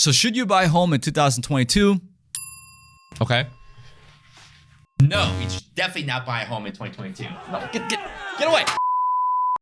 So should you buy a home in 2022? Okay. No, you should definitely not buy a home in 2022. No, get away.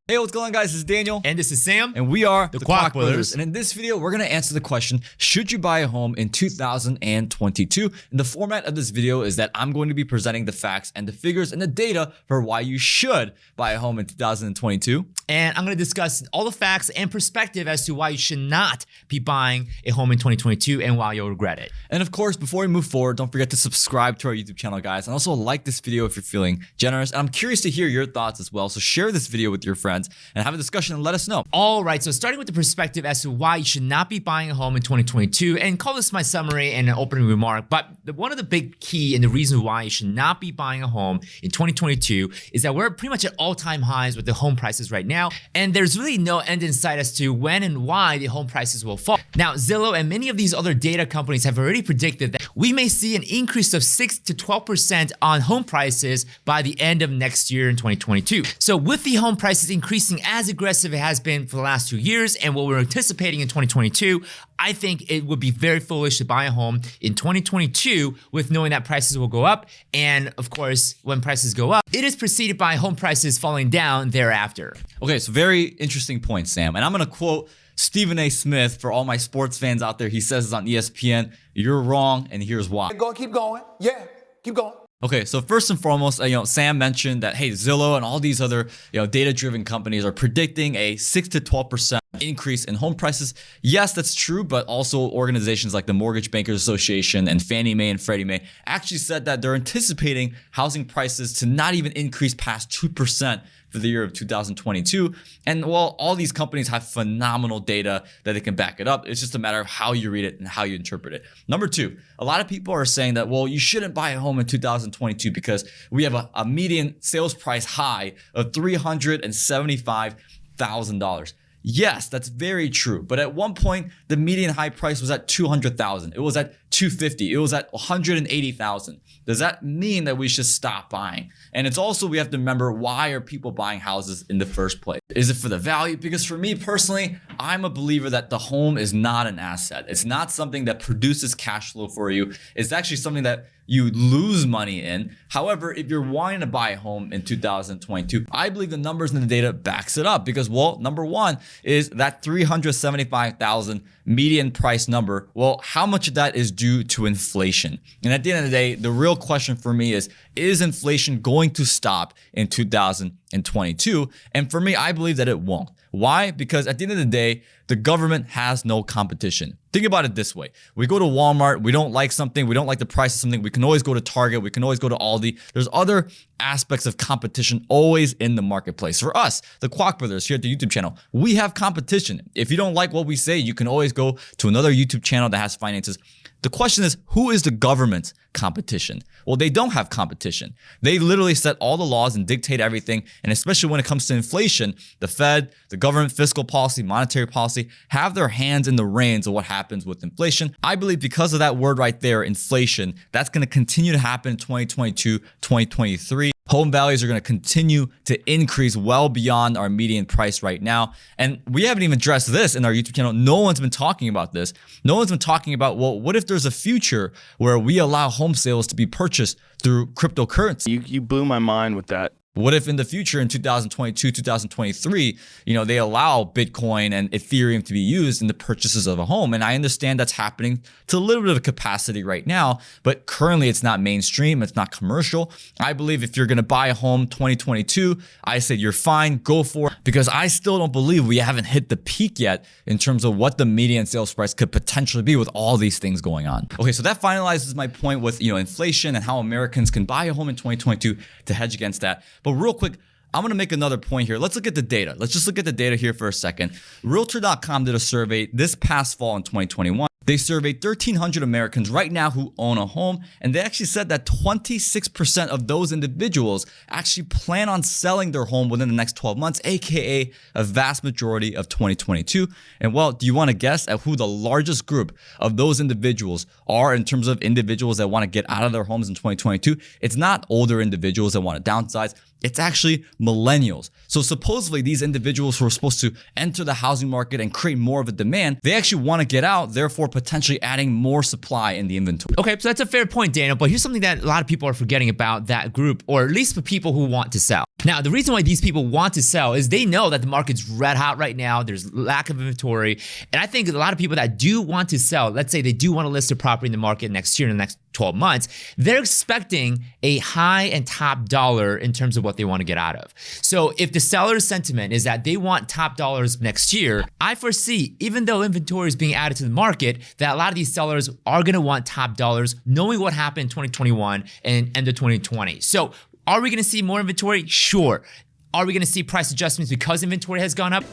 Hey, what's going on, guys? This is Daniel. And this is Sam. And we are the Kwok Brothers. And in this video, we're going to answer the question, should you buy a home in 2022? And the format of this video is that I'm going to be presenting the facts and the figures and the data for why you should buy a home in 2022. And I'm going to discuss all the facts and perspective as to why you should not be buying a home in 2022 and why you'll regret it. And of course, before we move forward, don't forget to subscribe to our YouTube channel, guys. And also like this video if you're feeling generous. And I'm curious to hear your thoughts as well. So share this video with your friends and have a discussion and let us know. All right, so starting with the perspective as to why you should not be buying a home in 2022, and call this my summary and an opening remark, but one of the big key and the reason why you should not be buying a home in 2022 is that we're pretty much at all-time highs with the home prices right now, and there's really no end in sight as to when and why the home prices will fall. Now, Zillow and many of these other data companies have already predicted that we may see an increase of 6 to 12% on home prices by the end of next year in 2022. So with the home prices increasing as aggressive it has been for the last 2 years and what we're anticipating in 2022, I think it would be very foolish to buy a home in 2022 with knowing that prices will go up. And of course, when prices go up, it is preceded by home prices falling down thereafter. Okay, so very interesting point, Sam. And I'm going to quote Stephen A. Smith for all my sports fans out there. He says this on ESPN, "You're wrong, and here's why." Keep going. Yeah, keep going. Okay, so first and foremost, Sam mentioned that, hey, Zillow and all these other, data-driven companies are predicting a 6 to 12% increase in home prices. Yes, that's true, but also organizations like the Mortgage Bankers Association and Fannie Mae and Freddie Mae actually said that they're anticipating housing prices to not even increase past 2% for the year of 2022. And while all these companies have phenomenal data that they can back it up, it's just a matter of how you read it and how you interpret it. Number two, a lot of people are saying that, well, you shouldn't buy a home in 2022 because we have a median sales price high of $375,000. Yes, that's very true. But at one point, the median high price was at $200,000. It was at $250,000. It was at $180,000. Does that mean that we should stop buying? And it's also, we have to remember, why are people buying houses in the first place? Is it for the value? Because for me personally, I'm a believer that the home is not an asset. It's not something that produces cash flow for you. It's actually something that you lose money in. However, if you're wanting to buy a home in 2022, I believe the numbers and the data backs it up because, well, number one is that $375,000 median price number. Well, how much of that is due to inflation? And at the end of the day, the real question for me is inflation going to stop in 2022? And for me, I believe that it won't. Why? Because at the end of the day, the government has no competition. Think about it this way. We go to Walmart, we don't like something, we don't like the price of something, we can always go to Target, we can always go to Aldi. There's other aspects of competition always in the marketplace. For us, the Kwok Brothers here at the YouTube channel, we have competition. If you don't like what we say, you can always go to another YouTube channel that has finances. The question is, who is the government's competition? Well, they don't have competition. They literally set all the laws and dictate everything. And especially when it comes to inflation, the Fed, the government, fiscal policy, monetary policy have their hands in the reins of what happens with inflation. I believe because of that word right there, inflation, that's going to continue to happen in 2022, 2023. Home values are going to continue to increase well beyond our median price right now. And we haven't even addressed this in our YouTube channel. No one's been talking about this. No one's been talking about, well, what if there's a future where we allow home sales to be purchased through cryptocurrency? You blew my mind with that. What if in the future in 2022, 2023, they allow Bitcoin and Ethereum to be used in the purchases of a home? And I understand that's happening to a little bit of capacity right now, but currently it's not mainstream, it's not commercial. I believe if you're gonna buy a home 2022, I said you're fine, go for it, because I still don't believe we haven't hit the peak yet in terms of what the median sales price could potentially be with all these things going on. Okay, so that finalizes my point with inflation and how Americans can buy a home in 2022 to hedge against that. But real quick, I'm going to make another point here. Let's look at the data. Let's just look at the data here for a second. Realtor.com did a survey this past fall in 2021. They surveyed 1,300 Americans right now who own a home, and they actually said that 26% of those individuals actually plan on selling their home within the next 12 months, aka a vast majority of 2022. And well, do you want to guess at who the largest group of those individuals are in terms of individuals that want to get out of their homes in 2022? It's not older individuals that want to downsize. It's actually millennials. So supposedly these individuals who are supposed to enter the housing market and create more of a demand, they actually want to get out, therefore potentially adding more supply in the inventory. Okay, so that's a fair point, Daniel, but here's something that a lot of people are forgetting about that group, or at least for people who want to sell. Now, the reason why these people want to sell is they know that the market's red hot right now. There's lack of inventory. And I think a lot of people that do want to sell, let's say they do want to list a property in the market next year, in the next 12 months, they're expecting a high and top dollar in terms of what they want to get out of. So if the seller's sentiment is that they want top dollars next year, I foresee, even though inventory is being added to the market, that a lot of these sellers are going to want top dollars, knowing what happened in 2021 and end of 2020. So are we going to see more inventory? Sure. Are we going to see price adjustments because inventory has gone up?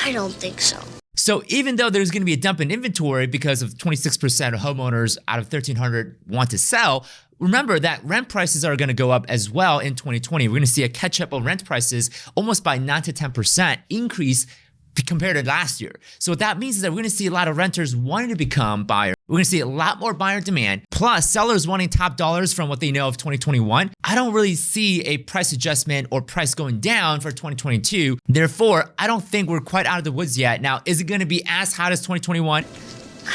I don't think so. So even though there's going to be a dump in inventory because of 26% of homeowners out of 1,300 want to sell, remember that rent prices are going to go up as well in 2020. We're going to see a catch up of rent prices almost by 9 to 10% increase compared to last year. So what that means is that we're going to see a lot of renters wanting to become buyers. We're going to see a lot more buyer demand, plus sellers wanting top dollars from what they know of 2021. I don't really see a price adjustment or price going down for 2022. Therefore, I don't think we're quite out of the woods yet. Now, is it going to be as hot as 2021?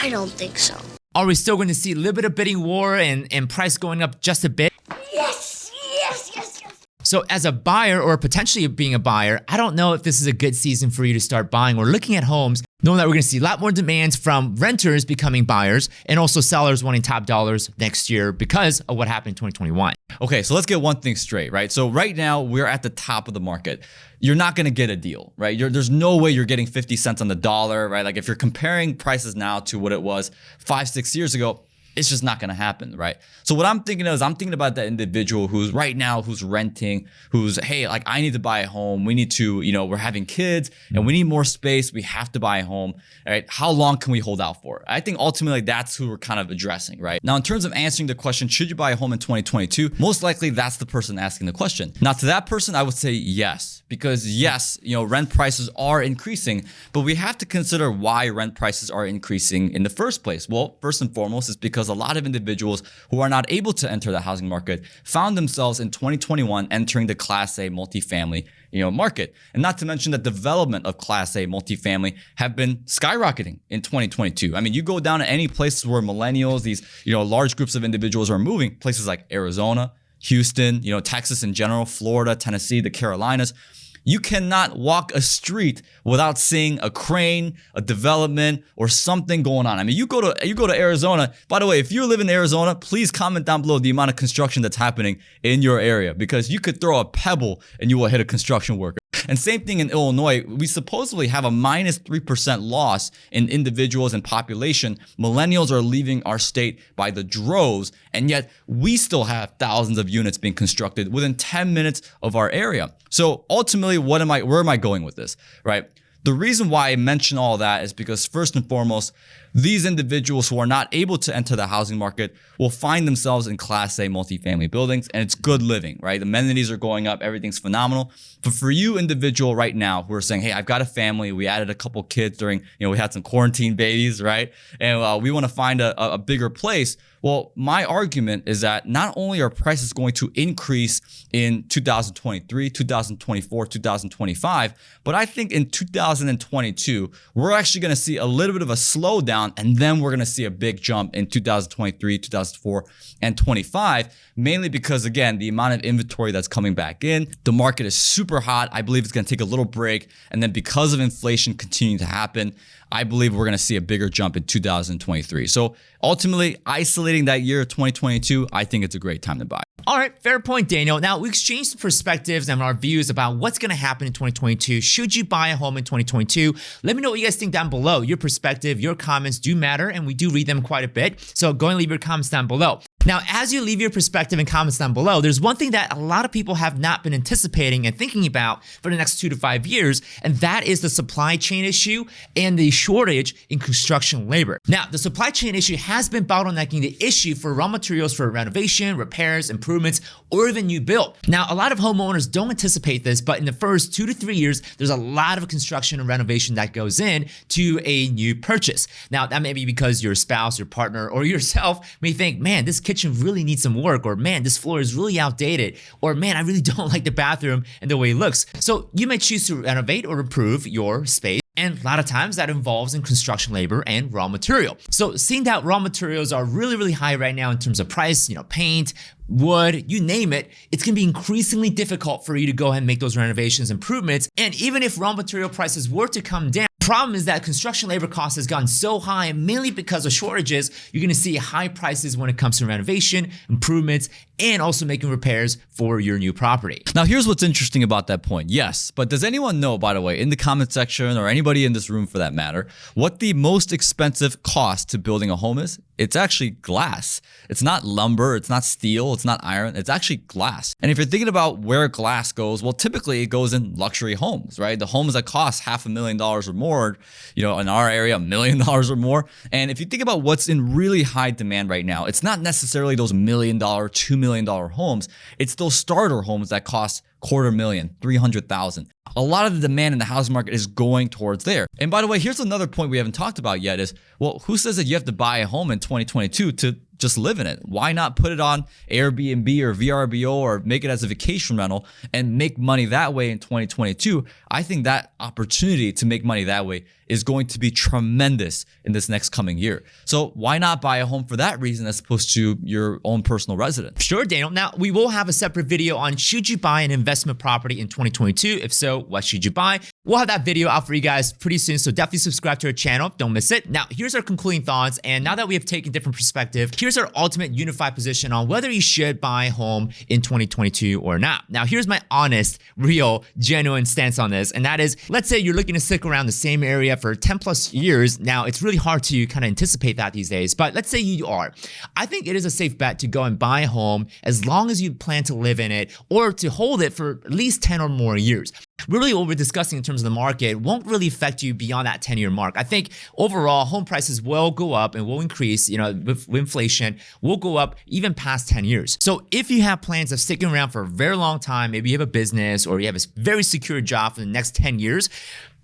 I don't think so. Are we still going to see a little bit of bidding war and price going up just a bit? Yes, yes, yes, yes. So as a buyer or potentially being a buyer, I don't know if this is a good season for you to start buying or looking at homes, knowing that we're going to see a lot more demands from renters becoming buyers and also sellers wanting top dollars next year because of what happened in 2021. Okay, so let's get one thing straight, right? So right now we're at the top of the market. You're not going to get a deal, right? There's no way you're getting 50 cents on the dollar, right? Like if you're comparing prices now to what it was 5-6 years ago, it's just not going to happen, right? So what I'm thinking is I'm thinking about that individual who's right now, who's renting, who's, hey, like I need to buy a home. We need to, we're having kids and we need more space. We have to buy a home, right? How long can we hold out for? I think ultimately that's who we're kind of addressing, right? Now, in terms of answering the question, should you buy a home in 2022? Most likely that's the person asking the question. Now, to that person, I would say yes, because yes, rent prices are increasing, but we have to consider why rent prices are increasing in the first place. Well, first and foremost, is because a lot of individuals who are not able to enter the housing market found themselves in 2021 entering the Class A multifamily market. And not to mention the development of Class A multifamily have been skyrocketing in 2022. I mean, you go down to any places where millennials, these large groups of individuals are moving, places like Arizona, Houston, Texas in general, Florida, Tennessee, the Carolinas. You cannot walk a street without seeing a crane, a development, or something going on. I mean, you go to Arizona. By the way, if you live in Arizona, please comment down below the amount of construction that's happening in your area, because you could throw a pebble and you will hit a construction worker. And same thing in Illinois. We supposedly have a -3% loss in individuals and population. Millennials are leaving our state by the droves, and yet we still have thousands of units being constructed within 10 minutes of our area. So ultimately, where am I going with this, right? The reason why I mention all that is because first and foremost, these individuals who are not able to enter the housing market will find themselves in Class A multifamily buildings, and it's good living, right? The amenities are going up, everything's phenomenal. But for you individual right now who are saying, hey, I've got a family, we added a couple kids during, we had some quarantine babies, right? And we want to find a bigger place. Well, my argument is that not only are prices going to increase in 2023, 2024, 2025, but I think in 2022, we're actually going to see a little bit of a slowdown, and then we're going to see a big jump in 2023, 2024, and 25, mainly because, again, the amount of inventory that's coming back in, the market is super hot. I believe it's going to take a little break, and then because of inflation continuing to happen, I believe we're going to see a bigger jump in 2023. So ultimately, isolating that year of 2022, I think it's a great time to buy. All right, fair point, Daniel. Now, we exchanged perspectives and our views about what's going to happen in 2022. Should you buy a home in 2022? Let me know what you guys think down below. Your perspective, your comments do matter, and we do read them quite a bit. So go and leave your comments down below. Now, as you leave your perspective and comments down below, there's one thing that a lot of people have not been anticipating and thinking about for the next 2 to 5 years, and that is the supply chain issue and the shortage in construction labor. Now, the supply chain issue has been bottlenecking the issue for raw materials for renovation, repairs, improvements, or even new build. Now, a lot of homeowners don't anticipate this, but in the first 2 to 3 years, there's a lot of construction and renovation that goes in to a new purchase. Now, that may be because your spouse, your partner, or yourself may think, man, this kitchen really needs some work, or man, this floor is really outdated, or man, I really don't like the bathroom and the way it looks. So you may choose to renovate or improve your space. And a lot of times that involves in construction labor and raw material. So seeing that raw materials are really, really high right now in terms of price, paint, wood, you name it, it's gonna be increasingly difficult for you to go ahead and make those renovations, improvements. And even if raw material prices were to come down, problem is that construction labor costs has gotten so high, mainly because of shortages. You're going to see high prices when it comes to renovation, improvements, and also making repairs for your new property. Now, here's what's interesting about that point. Yes, but does anyone know, by the way, in the comment section or anybody in this room for that matter, what the most expensive cost to building a home is? It's actually glass. It's not lumber, it's not steel, it's not iron, it's actually glass. And if you're thinking about where glass goes, well, typically it goes in luxury homes, right? The homes that cost $500,000 or more, in our area, $1 million or more. And if you think about what's in really high demand right now, it's not necessarily those $1 million, $2 million homes. It's those starter homes that cost $250,000, $300,000. A lot of the demand in the housing market is going towards there. And by the way, here's another point we haven't talked about yet is, well, who says that you have to buy a home in 2022 to just live in it? Why not put it on Airbnb or VRBO or make it as a vacation rental and make money that way in 2022? I think that opportunity to make money that way is going to be tremendous in this next coming year. So why not buy a home for that reason as opposed to your own personal residence? Sure, Daniel. Now, we will have a separate video on should you buy an investment property in 2022? If so, what should you buy? We'll have that video out for you guys pretty soon, so definitely subscribe to our channel. Don't miss it. Now, here's our concluding thoughts, and now that we have taken different perspective, here's our ultimate unified position on whether you should buy a home in 2022 or not. Now, here's my honest, real, genuine stance on this, and that is, let's say you're looking to stick around the same area for 10 plus years. Now, it's really hard to kind of anticipate that these days, but let's say you are. I think it is a safe bet to go and buy a home as long as you plan to live in it or to hold it for at least 10 or more years. Really, what we're discussing in terms of the market won't really affect you beyond that 10-year mark. I think overall, home prices will go up and will increase, with inflation, will go up even past 10 years. So if you have plans of sticking around for a very long time, maybe you have a business or you have a very secure job for the next 10 years,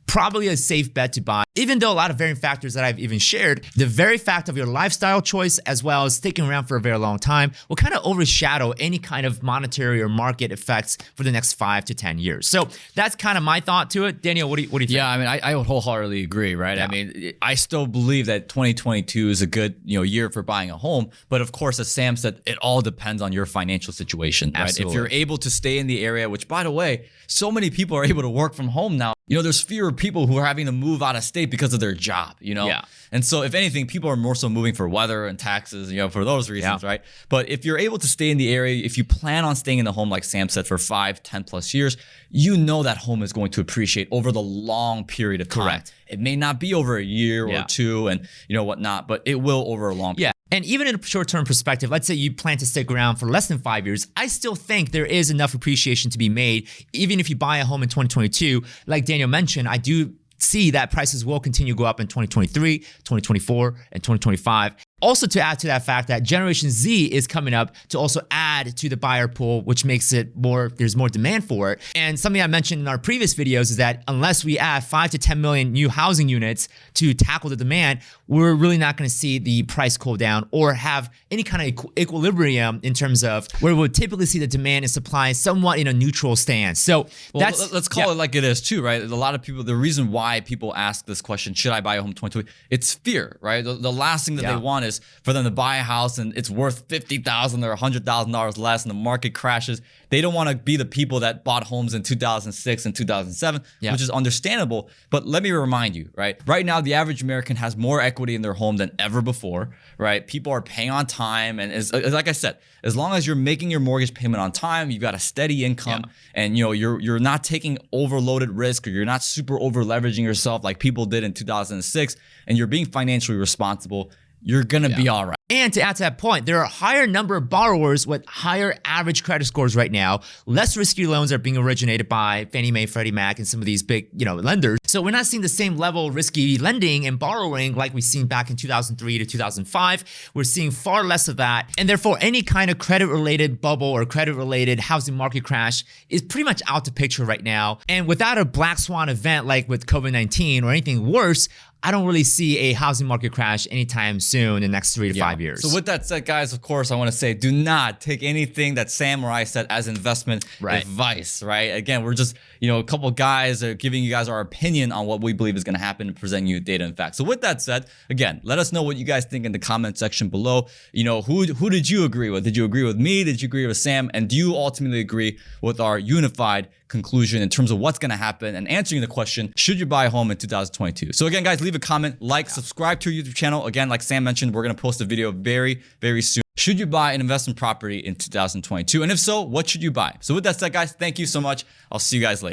probably a safe bet to buy. Even though a lot of varying factors that I've even shared, the very fact of your lifestyle choice as well as sticking around for a very long time will kind of overshadow any kind of monetary or market effects for the next 5 to 10 years. So that's kind of my thought to it. Daniel, what do you think? Yeah, I mean, I would wholeheartedly agree, right? Yeah. I mean, I still believe that 2022 is a good year for buying a home. But of course, as Sam said, it all depends on your financial situation, right? If you're able to stay in the area, which by the way, so many people are able to work from home now. There's fewer people who are having to move out of state because of their job, Yeah. And so if anything, people are more so moving for weather and taxes, for those reasons, right? But if you're able to stay in the area, if you plan on staying in the home, like Sam said, for 5, 10 plus years, that home is going to appreciate over the long period of time. Correct. It may not be over a year or two and whatnot, but it will over a long period. Yeah. And even in a short-term perspective, let's say you plan to stick around for less than 5 years, I still think there is enough appreciation to be made. Even if you buy a home in 2022, like Daniel mentioned, I do see that prices will continue to go up in 2023, 2024, and 2025. Also, to add to that fact that Generation Z is coming up to also add to the buyer pool, which makes it there's more demand for it. And something I mentioned in our previous videos is that unless we add 5 to 10 million new housing units to tackle the demand, we're really not going to see the price cool down or have any kind of equilibrium in terms of where we'll typically see the demand and supply somewhat in a neutral stance. So let's call it like it is too, right? A lot of people, the reason why people ask this question, should I buy a home 2020? It's fear, right? The last thing that they want is for them to buy a house and it's worth $50,000 or $100,000 less and the market crashes. They don't want to be the people that bought homes in 2006 and 2007, which is understandable. But let me remind you, right? Right now, the average American has more equity in their home than ever before, right? People are paying on time. And as like I said, as long as you're making your mortgage payment on time, you've got a steady income and you're not taking overloaded risk or you're not super over leveraging yourself like people did in 2006 and you're being financially responsible, you're going to be all right. And to add to that point, there are a higher number of borrowers with higher average credit scores right now. Less risky loans are being originated by Fannie Mae, Freddie Mac, and some of these big, lenders. So we're not seeing the same level of risky lending and borrowing like we've seen back in 2003 to 2005. We're seeing far less of that. And therefore, any kind of credit-related bubble or credit-related housing market crash is pretty much out the picture right now. And without a black swan event like with COVID-19 or anything worse, I don't really see a housing market crash anytime soon in the next 3 to 5 years. So with that said, guys, of course, I want to say do not take anything that Sam or I said as investment advice, right? Again, we're just, a couple guys are giving you guys our opinion on what we believe is going to happen and presenting you data and facts. So with that said, again, let us know what you guys think in the comment section below. Who did you agree with? Did you agree with me? Did you agree with Sam? And do you ultimately agree with our unified conclusion in terms of what's going to happen and answering the question, should you buy a home in 2022? So again, guys, leave a comment, subscribe to our YouTube channel. Again, like Sam mentioned, we're going to post a video very, very soon. Should you buy an investment property in 2022? And if so, what should you buy? So with that said, guys, thank you so much. I'll see you guys later.